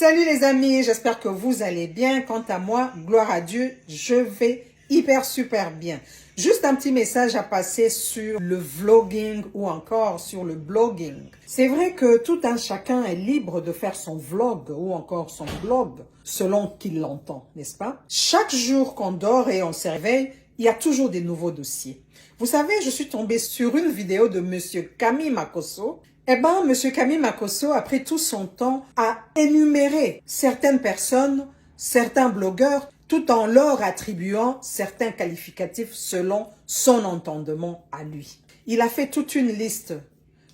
Salut les amis, j'espère que vous allez bien. Quant à moi, gloire à Dieu, je vais hyper super bien. Juste un petit message à passer sur le vlogging ou encore sur le blogging. C'est vrai que tout un chacun est libre de faire son vlog ou encore son blog selon qu'il l'entend, n'est-ce pas? Chaque jour qu'on dort et on se réveille, il y a toujours des nouveaux dossiers. Vous savez, je suis tombée sur une vidéo de Monsieur Camille Makosso. Eh ben, Monsieur Camille Makosso a pris tout son temps à énumérer certaines personnes, certains blogueurs, tout en leur attribuant certains qualificatifs selon son entendement à lui. Il a fait toute une liste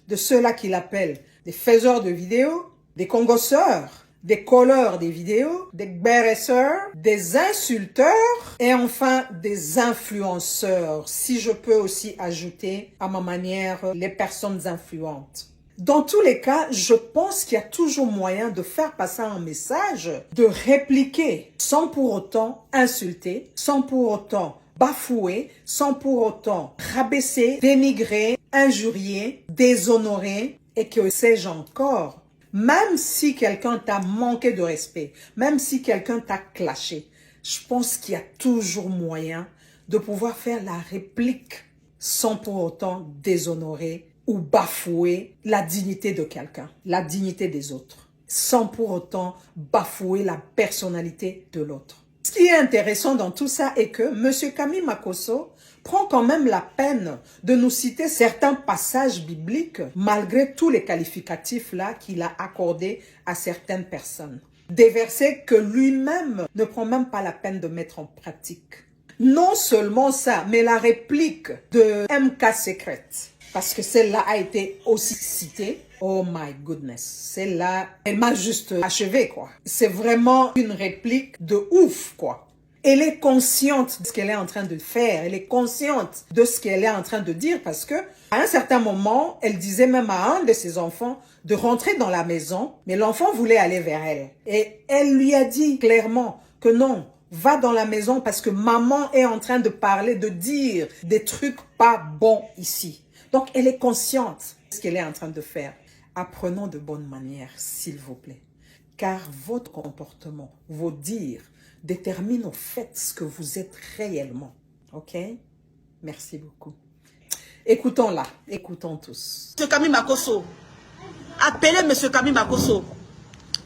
de ceux-là qu'il appelle des faiseurs de vidéos, des congosseurs, des colleurs des vidéos, des gbéresseurs, des insulteurs et enfin des influenceurs, si je peux aussi ajouter à ma manière les personnes influentes. Dans tous les cas, je pense qu'il y a toujours moyen de faire passer un message, de répliquer sans pour autant insulter, sans pour autant bafouer, sans pour autant rabaisser, dénigrer, injurier, déshonorer et que sais-je encore. Même si quelqu'un t'a manqué de respect, même si quelqu'un t'a clashé, je pense qu'il y a toujours moyen de pouvoir faire la réplique sans pour autant déshonorer ou bafouer la dignité de quelqu'un, la dignité des autres, sans pour autant bafouer la personnalité de l'autre. Ce qui est intéressant dans tout ça est que M. Camille Makosso prend quand même la peine de nous citer certains passages bibliques malgré tous les qualificatifs là qu'il a accordés à certaines personnes. Des versets que lui-même ne prend même pas la peine de mettre en pratique. Non seulement ça, mais la réplique de MK Secret, parce que celle-là a été aussi citée. Oh my goodness, celle-là, elle m'a juste achevé quoi. C'est vraiment une réplique de ouf quoi. Elle est consciente de ce qu'elle est en train de faire, elle est consciente de ce qu'elle est en train de dire parce que à un certain moment, elle disait même à un de ses enfants de rentrer dans la maison, mais l'enfant voulait aller vers elle. Et elle lui a dit clairement que non, va dans la maison parce que maman est en train de parler, de dire des trucs pas bons ici. Donc, elle est consciente de ce qu'elle est en train de faire. Apprenons de bonne manière, s'il vous plaît. Car votre comportement, vos dires, déterminent au fait ce que vous êtes réellement. Ok? Merci beaucoup. Écoutons-la. Écoutons tous. M. Camille Makosso. Appelez M. Camille Makosso.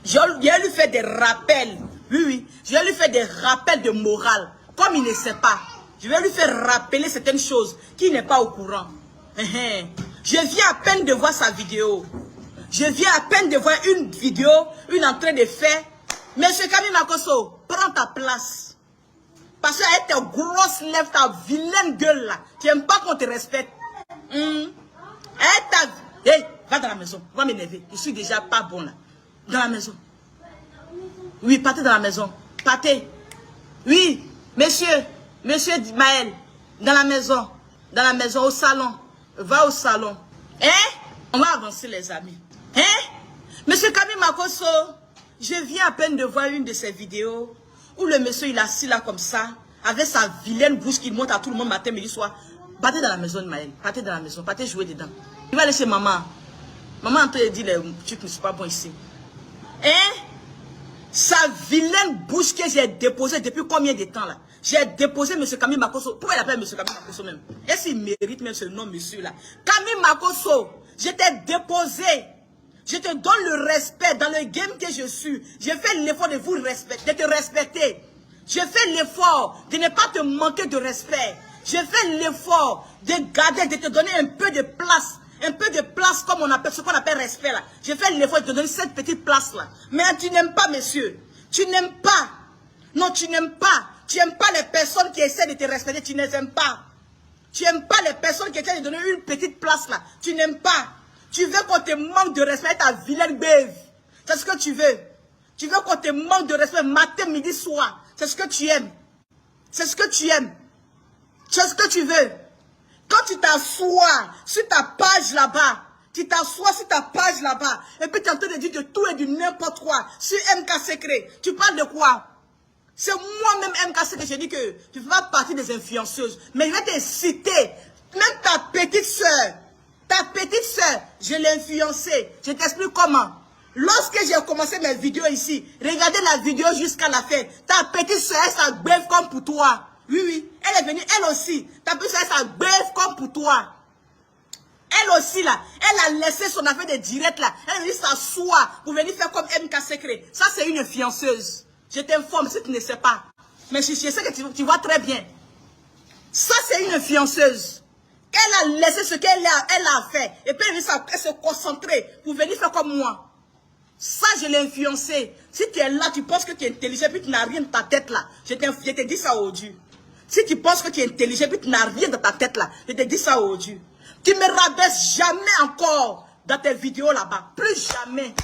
Je vais lui faire des rappels. Oui. Je vais lui faire des rappels de morale. Comme il ne sait pas. Je vais lui faire rappeler certaines choses qu'il n'est pas au courant. Je viens à peine de voir sa vidéo. Je viens à peine de voir une vidéo, une entrée de fait. Monsieur Camille Makosso, prends ta place. Parce qu'avec tes grosses lèvres, ta vilaine gueule là, tu n'aimes pas qu'on te respecte. Hey, va dans la maison, va m'énerver. Je suis déjà pas bon là. Dans la maison. Oui, partez dans la maison. Partez. Oui, monsieur Maël, dans la maison, au salon. Va au salon. On va avancer les amis. Monsieur Camille Makosso, je viens à peine de voir une de ses vidéos où le monsieur il est assis là comme ça, avec sa vilaine bouche qu'il montre à tout le monde matin, midi, soir. Partez dans la maison de Maël. Partez dans la maison. Partez jouer dedans. Il va laisser maman. Maman en train de dire les trucs ne sont pas bons ici. Sa vilaine bouche que j'ai déposée depuis combien de temps là? J'ai déposé M. Camille Makosso. Pourquoi il appelle M. Camille Makosso même? Est-ce qu'il mérite même ce nom, monsieur là? Camille Makosso, je t'ai déposé. Je te donne le respect dans le game que je suis. J'ai fait l'effort de vous respecter, de te respecter. J'ai fait l'effort de ne pas te manquer de respect. J'ai fait l'effort de garder, de te donner un peu de place. Un peu de place comme on appelle, ce qu'on appelle respect là. J'ai fait l'effort de te donner cette petite place là. Mais tu n'aimes pas, monsieur. Tu n'aimes pas. Non, tu n'aimes pas. Tu n'aimes pas les personnes qui essaient de te respecter. Tu ne les aimes pas. Tu n'aimes pas les personnes qui essaient de donner une petite place là. Tu n'aimes pas. Tu veux qu'on te manque de respect, ta vilaine bève. C'est ce que tu veux. Tu veux qu'on te manque de respect matin, midi, soir. C'est ce que tu aimes. C'est ce que tu aimes. C'est ce que tu veux. Quand tu t'assois sur ta page là-bas, tu t'assois sur ta page là-bas, et puis tu es en train de dire de tout et de n'importe quoi, sur MK Secret, tu parles de quoi? C'est moi-même MK Secret, je dis que tu fais pas partie des influenceuses, mais je vais te citer, même ta petite soeur, je l'ai influencée, je t'explique comment. Lorsque j'ai commencé mes vidéos ici, regardez la vidéo jusqu'à la fin. Ta petite soeur, ça bave comme pour toi. Oui, oui. Elle est venue, elle aussi. Ta petite soeur, ça bave comme pour toi. Elle aussi, là, elle a laissé son affaire de direct, là. Elle est venue s'asseoir pour venir faire comme MK Secret. Ça, c'est une influenceuse. Je t'informe si tu ne sais pas. Mais je sais que tu vois très bien. Ça, c'est une influenceuse. Elle a laissé ce qu'elle a fait. Et puis, elle se concentrer pour venir faire comme moi. Ça, je l'ai influencé. Si tu es là, tu penses que tu es intelligent, puis tu n'as rien dans ta tête, là. Je te dis ça aujourd'hui. Si tu penses que tu es intelligent, puis tu n'as rien dans ta tête, là. Je te dis ça aujourd'hui. Tu ne me rabaisse jamais encore dans tes vidéos là-bas. Plus jamais.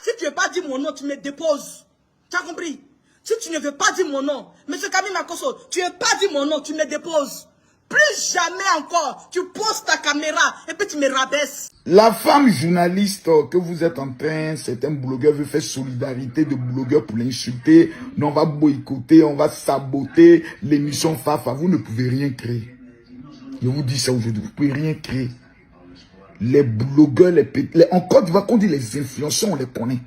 Si tu ne veux pas dire mon nom, tu me déposes. Tu as compris? Si tu ne veux pas dire mon nom, Monsieur Camille Makosso, tu ne veux pas dire mon nom, tu me déposes. Plus jamais encore, tu poses ta caméra et puis tu me rabaisses. La femme journaliste que vous êtes en train, certains blogueurs veulent faire solidarité de blogueurs pour l'insulter. Non, on va boycotter, on va saboter l'émission Fafa. Vous ne pouvez rien créer. Je vous dis ça aujourd'hui, vous ne pouvez rien créer. Les blogueurs, en Côte d'Ivoire, quand on dit les influenceurs, on les connaît.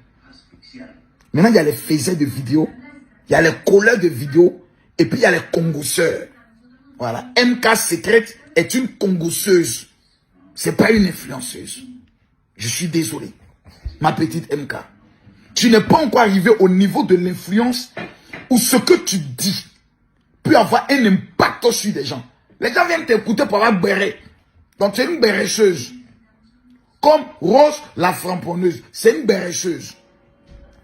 Maintenant, il y a les faiseurs de vidéos, il y a les colleurs de vidéos, et puis il y a les congosseurs. Voilà. MK Secret est une congosseuse. C'est pas une influenceuse. Je suis désolé. Ma petite MK. Tu n'es pas encore arrivé au niveau de l'influence où ce que tu dis peut avoir un impact sur des gens. Les gens viennent t'écouter pour avoir béré. Donc c'est une bérécheuse. Comme Rose la framponneuse. C'est une bérécheuse.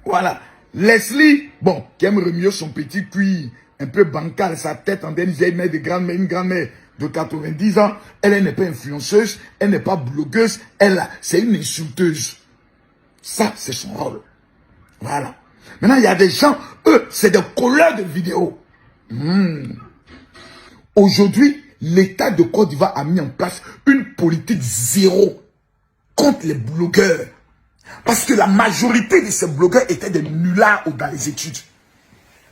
Voilà. Leslie, bon, qui aime remuer son petit cuir un peu bancal, sa tête en dernier, une grand-mère de 90 ans. Elle n'est pas influenceuse, elle n'est pas blogueuse, c'est une insulteuse. Ça, c'est son rôle. Voilà. Maintenant, il y a des gens, eux, c'est des colleurs de vidéos. Aujourd'hui, l'État de Côte d'Ivoire a mis en place une politique zéro contre les blogueurs. Parce que la majorité de ces blogueurs étaient des nullards dans les études.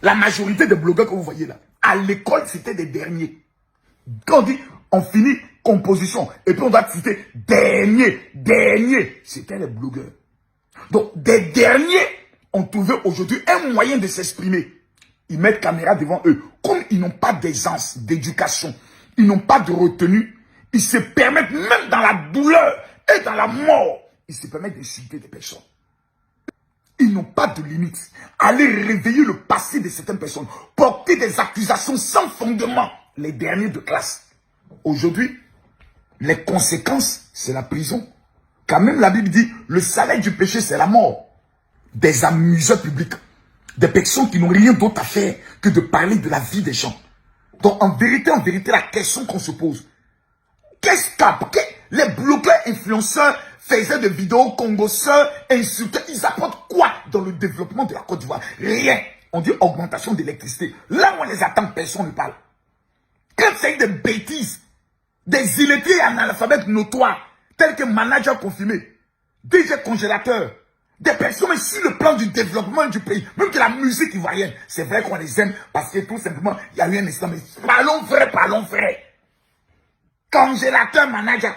La majorité des blogueurs que vous voyez là, à l'école, c'était des derniers. Quand on dit, on finit composition, et puis on va citer dernier, c'était les blogueurs. Donc, des derniers ont trouvé aujourd'hui un moyen de s'exprimer. Ils mettent caméra devant eux. Comme ils n'ont pas d'aisance, d'éducation, ils n'ont pas de retenue, ils se permettent, même dans la douleur et dans la mort, ils se permettent d'insulter des personnes. Ils n'ont pas de limite. Aller réveiller le passé de certaines personnes. Porter des accusations sans fondement. Les derniers de classe. Aujourd'hui, les conséquences, c'est la prison. Quand même la Bible dit, le salaire du péché, c'est la mort. Des amuseurs publics. Des personnes qui n'ont rien d'autre à faire que de parler de la vie des gens. Donc en vérité, la question qu'on se pose. Qu'est-ce que les blogueurs influenceurs faisaient de vidéos, congosseurs, insulteurs, ils apportent quoi dans le développement de la Côte d'Ivoire? Rien. On dit augmentation d'électricité. Là où on les attend, personne ne parle. Quand c'est des bêtises, des illettrés analphabètes notoires, tels que manager confirmé, DG congélateur, des personnes sur le plan du développement du pays, même que la musique ivoirienne, c'est vrai qu'on les aime parce que tout simplement, il y a eu un instant, mais parlons vrai. Congélateur manager.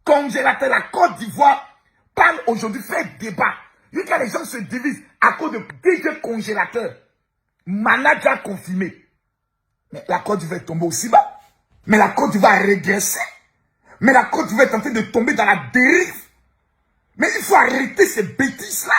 Congélateur, la Côte d'Ivoire parle aujourd'hui, fait débat. Vu que les gens se divisent à cause de DG congélateur, manager confirmé. Mais la Côte d'Ivoire est tombée aussi bas. Mais la Côte d'Ivoire a régressé. Mais la Côte d'Ivoire est en train de tomber dans la dérive. Mais il faut arrêter ces bêtises-là.